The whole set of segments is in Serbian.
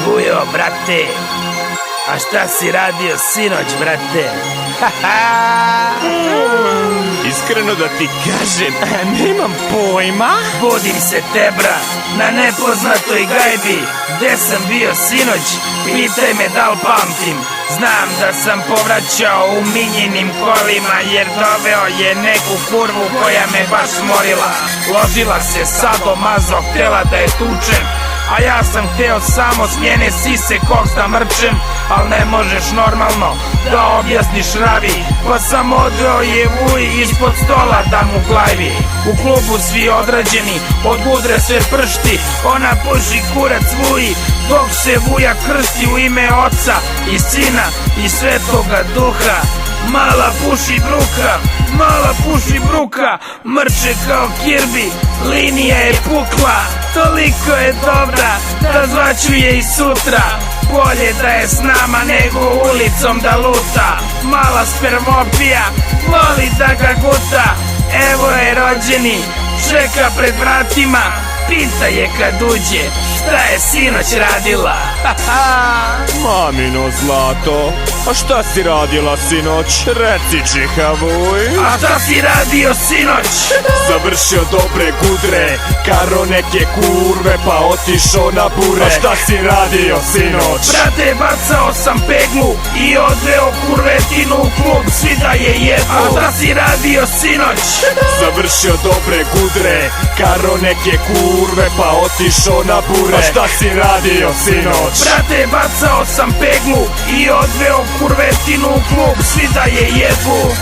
Vujo, brate, a šta si radio sinoć, brate? Iskreno da ti kažem, nemam pojma. Budim se tebra na nepoznatoj gajbi. Gde sam bio sinoć? Pitaj me da li pamtim. Znam da sam povraćao u minjenim kolima, jer doveo je neku kurvu koja me baš smorila. Ložila se sadomazo, htjela da je tučem, a ja sam hteo samo s njene sise koks da mrčem. Al ne možeš normalno da objasniš ravi, pa sam odveo je vuj ispod stola da mu glajvi. U klubu svi odrađeni, od gudre sve pršti, ona puši kurac vuji, dok se vuja krsti u ime Oca i Sina i Svetoga Duha. Mala puši bruka, mala puši bruka, mrče kao Kirbi, linija je pukla, toliko je dobra da zvaću je i sutra. Bolje da je s nama nego ulicom da luta. Mala spermopija, voli da ga guta. Evo je rođeni, čeka pred vratima, pita je kad uđe šta je sinoć radila. Mamino zlato, a šta si radila sinoć? Reci čiha vuj. A šta si radio sinoć? Završio dobre gudre, karo neke kurve, pa otišao na bure. A šta si radio sinoć? Brate, bacao sam peglu i odveo kurvetinu u klub, svi da je jedu. A šta si radio sinoć? Završio dobre gudre, karo neke kurve, pa otišao na bure. A šta si radio sinoć? Brate, bacao sam peglu i odveo kurvetinu u klub, svi da je jedu.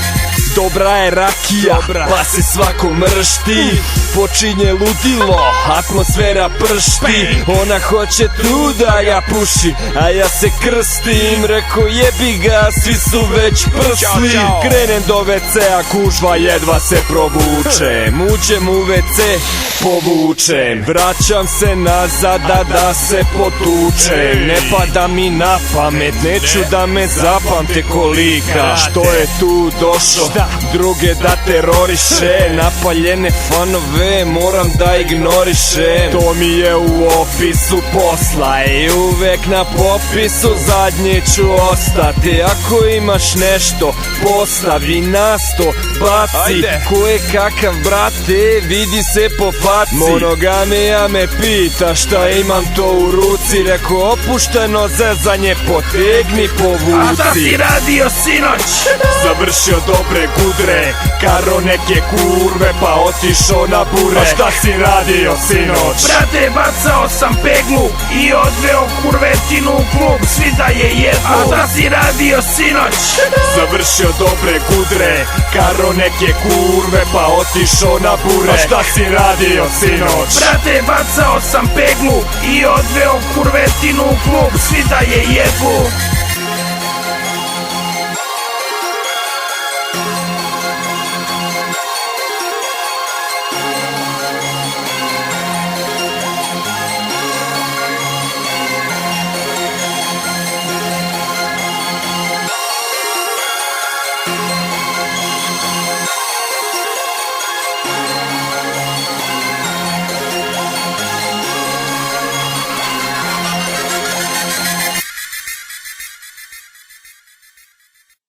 Dobra je rakija, pa se svako mršti. Počinje ludilo, atmosfera pršti. Ona hoće tu da ja pušim, a ja se krstim. Reko jebi ga, svi su već prsli. Krenem do WC-a, kužva jedva se provučem. Uđem u WC, povučem. Vraćam se nazad da se potučem. Ne pada mi na pamet, neću da me zapamte kolika. Što je tu došao druge da teroriše, napaljene fanove moram da ignorišem. To mi je u opisu posla i uvek na popisu zadnje ću ostati. Ako imaš nešto, postavi na sto, baci. Ko je kakav brate, vidi se po faci. Monogamija me pita šta imam to u ruci, reko opušteno zezanje, potegni, povuci. A šta si radio sinoć? Završio dobre gudre, karo neke kurve, pa otišao na bure. A šta si radio sinoć? Brate, bacao sam peglu i odveo kurvetinu u klub, svi da je jedu. A šta si radio sinoć? Završio dobre gudre, karo neke kurve, pa otišao na bure. A šta si radio sinoć? Brate, bacao sam peglu i odveo kurvetinu u klub, svi da je jedu.